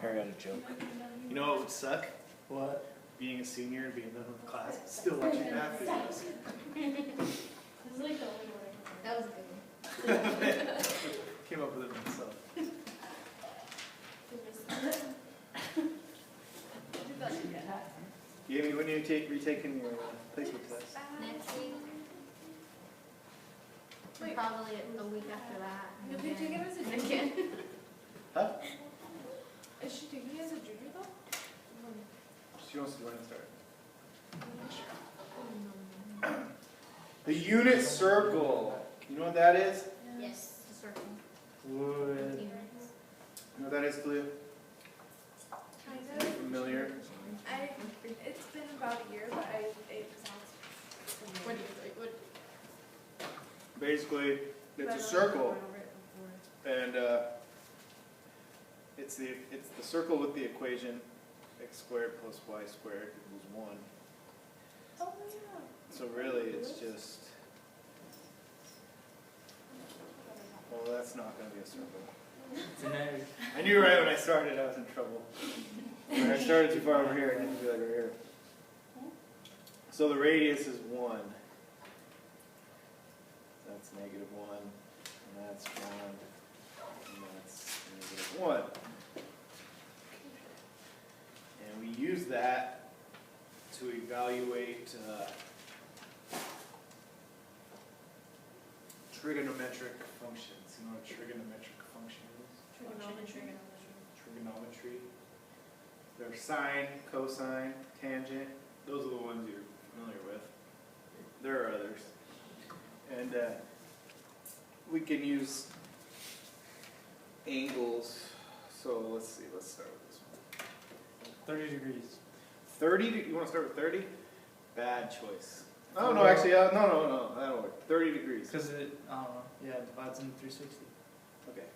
Harry had a joke. You know what would suck? What? Being a senior and being done with class, but still watching math videos. This is like the only one I can. That was a good one. Came up with it myself. Jamie, when are you retaking your placement test? Next week. Wait. Probably a week after that. You'll be taking it as a junior? Again. Huh? Is she taking it as a junior though? She wants to go ahead and start. The unit circle. You know what that is? Yes, the circle. Would. 15 minutes. You know what that is, Talia? Kind of. Familiar? It's been about a year, but it sounds familiar. Basically, it's a circle, and it's the circle with the equation x squared plus y squared equals 1. Oh yeah. So really, it's just, well, that's not going to be a circle. It's an egg. I knew right when I started I was in trouble. When I started too far over here, I need to be like right here. So the radius is 1. That's -1, and that's 1, and that's -1. And we use that to evaluate trigonometric functions. You know what a trigonometric function is? Trigonometry. They're sine, cosine, tangent. Those are the ones you're familiar with. There are others. And we can use angles. So let's see, let's start with this one. 30 degrees. 30, you want to start with 30? Bad choice. Oh, no, actually, no, that'll work. 30 degrees. Because it, I don't know, yeah, it divides into 360. Okay.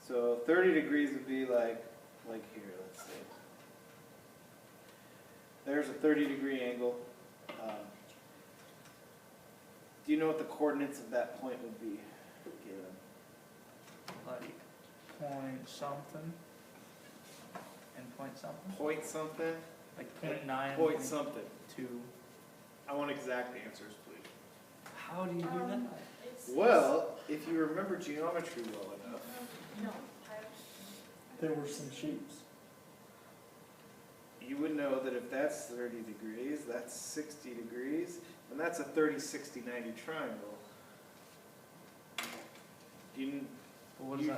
So 30 degrees would be like here, let's say. There's a 30-degree angle. Do you know what the coordinates of that point would be given? Like point something and point something. Point something? Like 0.9. Point something. 2. I want exact answers, please. How do you do that? Well, if you remember geometry well enough, No. There were some shapes. you would know that if that's 30 degrees, that's 60 degrees, and that's a 30, 60, 90 triangle. You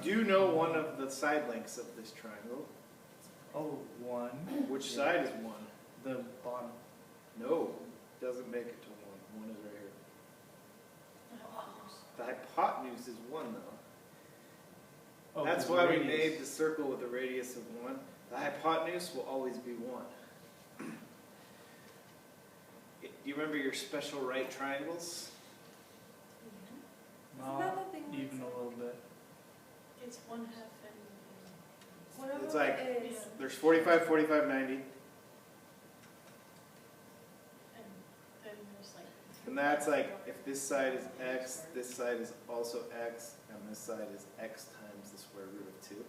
do know one of the side lengths of this triangle. Oh, 1. Which side is 1? The bottom. No, doesn't make it to 1. 1 is right here. The hypotenuse is 1 though. Oh, That's 'cause why we radius. made the circle with a radius of 1. The hypotenuse will always be 1. Do you remember your special right triangles? No, Isn't that the thing even a little bit. It's 1/2 and one of It's them like- is There's 45, 45, 90. and then there's like. And that's like, if this side is x, this side is also x, and this side is x times the square root of 2.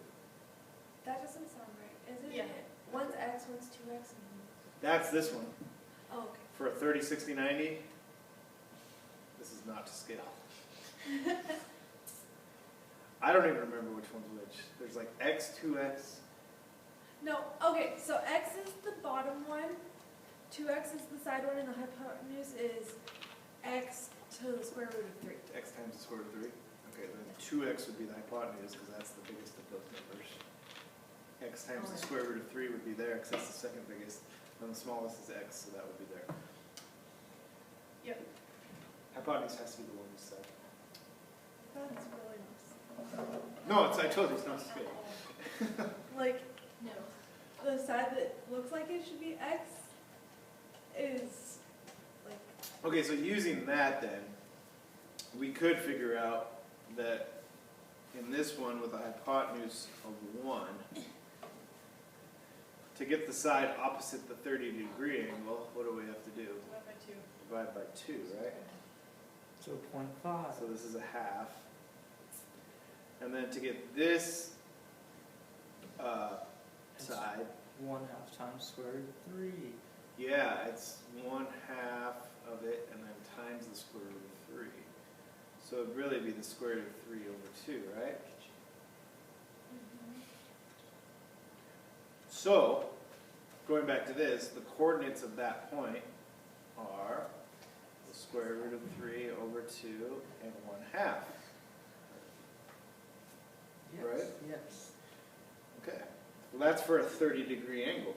That doesn't sound right, is it? Yeah. One's x, one's 2x, and That's this one. oh, okay. For a 30, 60, 90, this is not to scale. I don't even remember which one's which. There's like x, 2x. No, okay, so x is the bottom one, 2x is the side one, and the hypotenuse is x to the square root of 3. X times the square root of 3. Okay, then 2x would be the hypotenuse because that's the biggest of those numbers. X times the square root of 3 would be there because that's the second biggest. And the smallest is x, so that would be there. Yep. Hypotenuse has to be the one you said. That's really nice. No, I told you it's not to scale. Like, No. the side that looks like it should be x is like, Okay, so using that then, we could figure out that in this one with a hypotenuse of 1, to get the side opposite the 30-degree angle, what do we have to do? Divide by 2, right? So 0.5. So this is a half. And then to get this 1/2 times square root of 3. Yeah, it's 1/2 of it and then times the square root of 3. So it'd really be the square root of 3 over 2, right? So, going back to this, the coordinates of that point are the square root of 3 over 2 and 1/2. Yes. Right? Yes. Okay. Well, that's for a 30-degree angle.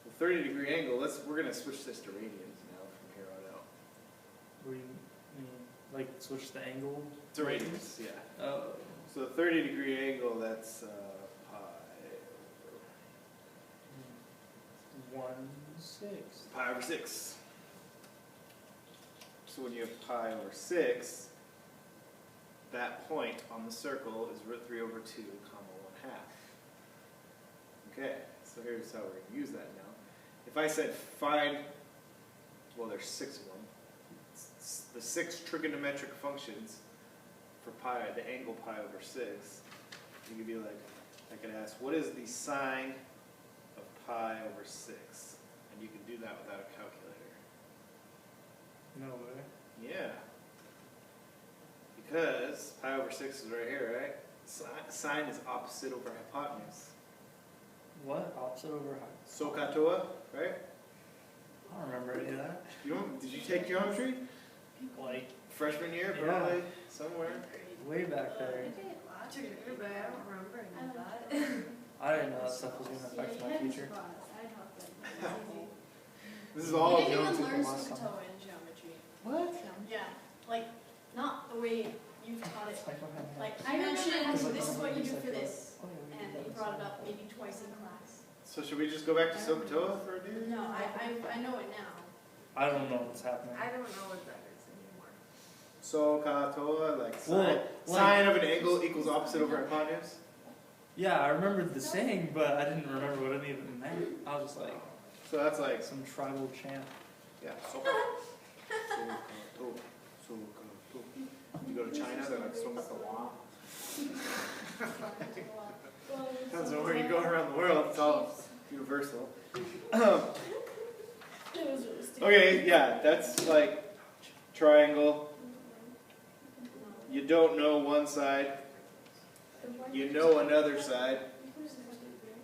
The 30-degree angle, we're going to switch this to radians now from here on out. What do you mean? Like switch the angle? To radians, yeah. Oh. So a 30-degree angle, that's pi over 1/6. pi over 6. So when you have pi over 6, that point on the circle is root 3 over 2, comma 1/2. Okay, so here's how we're going to use that now. If I said find, well, there's 6 of them, the 6 trigonometric functions for pi, the angle pi over 6, you could be like, I could ask, what is the sine of pi over 6? And you can do that without a calculator. No way. Yeah. Because pi over 6 is right here, right? Sine is opposite over hypotenuse. What? Opposite over height? SOHCAHTOA, right? I don't remember any of that. Did you take geometry? Like, Freshman year, Yeah. probably, somewhere. way back there. I did last year, but I don't remember any of that. I didn't know that stuff was going to affect my future. This is all We didn't geometry even learn from last time. SOHCAHTOA in geometry. What? Yeah, like, not the way you taught it. Like, what happened? Like, I you remember mentioned, having this is what you do said for that. this, Oh, yeah, we did and that you in brought it science. up maybe twice in class. So should we just go back to SOHCAHTOA for a day? No, I know it now. I don't know what's happening. I don't know what that is anymore. SOHCAHTOA, like Well, sine of an angle equals opposite over hypotenuse? Yeah, I remembered the saying, but I didn't remember what any of it meant. I was just like, So that's like, some tribal chant. yeah, SOHCAHTOA. You go to China, they're like SOHCAHTOA. Depends on where you go around the world, it's all universal. Okay, yeah, that's like triangle. You don't know one side. You know another side.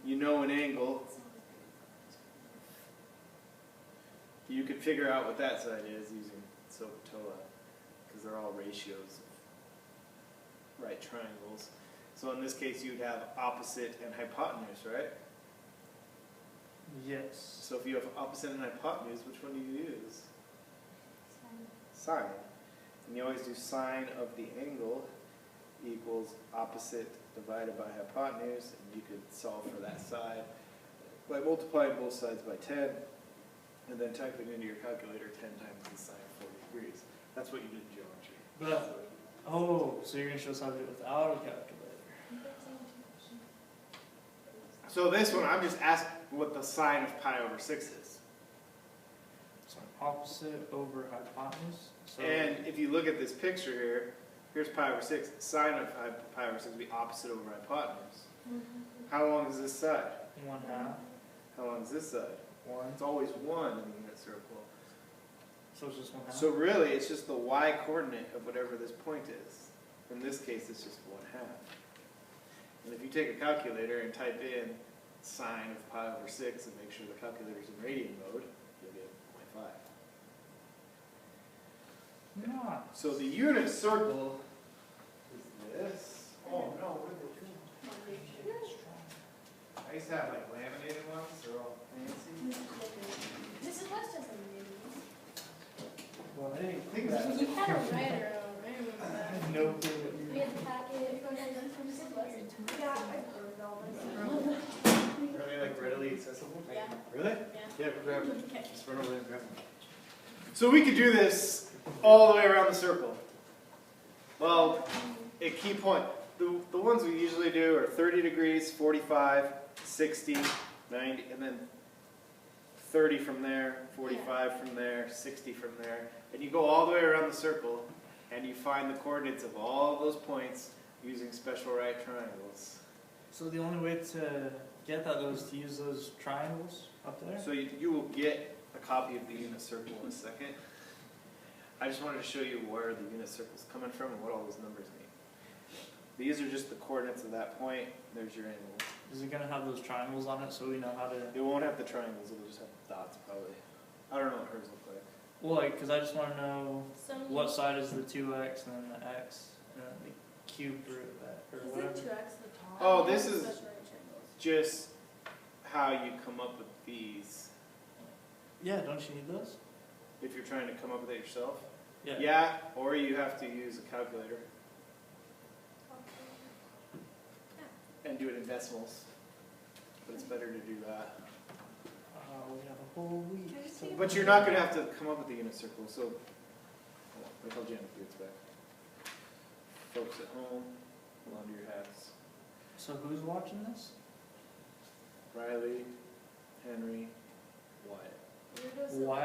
You know an angle. You could figure out what that side is using SOHCAHTOA, because they're all ratios of right triangles. So in this case, you'd have opposite and hypotenuse, right? Yes. So if you have opposite and hypotenuse, which one do you use? Sine. And you always do sine of the angle equals opposite divided by hypotenuse, and you could solve for that side by multiplying both sides by 10, and then typing into your calculator 10 times the sine of 40 degrees. That's what you did in geometry. But, oh, so you're going to show us how to do it without a calculator. So this one, I'm just asking what the sine of pi over 6 is. So opposite over hypotenuse. So And if you look at this picture here, here's pi over 6. Sine of pi over 6 would be opposite over hypotenuse. How long is this side? 1/2. How long is this side? 1. It's always 1 in the unit circle. So it's just 1/2. So really, it's just the y coordinate of whatever this point is. In this case, it's just 1/2. And if you take a calculator and type in sine of pi over 6 and make sure the calculator's in radian mode, you'll get 0.5. Nice. So the unit circle is this. Oh no, what did they do? I used to have like laminated ones, they're all fancy. Mrs. West has some Well, hey, Think that. You had a writer, right? I had no clue what you We had the packet from Mrs. West. Yeah, I heard all this. Are they like readily accessible? Yeah. Really? Yeah. Yeah, grab it. Okay. Just run over there and grab it. So we could do this all the way around the circle. Well, a key point. The ones we usually do are 30 degrees, 45, 60, 90, and then 30 from there, 45 from there, 60 from there. And you go all the way around the circle, and you find the coordinates of all of those points using special right triangles. So the only way to get that was to use those triangles up there. So you will get a copy of the unit circle in a second. I just wanted to show you where the unit circle's coming from and what all those numbers mean. These are just the coordinates of that point. There's your angle. Is it gonna have those triangles on it so we know how to? It won't have the triangles, it'll just have dots probably. I don't know what hers look like. Well, like, cause I just want to know So what side is the 2x and then the x and then the cube root of that or Is whatever. it 2x at the top? Oh, this is Special triangles. just how you come up with these. Yeah, don't you need those? If you're trying to come up with it yourself. Yeah. Yeah, or you have to use a calculator and do it in decimals. But it's better to do that. We have a whole week. Can I just to- see But you're not going to have to come up with the unit circle, so hold on, wait till Janet gets back. Folks at home, hold on to your hats. So who's watching this? Riley, Henry, Wyatt. Where does it- Why?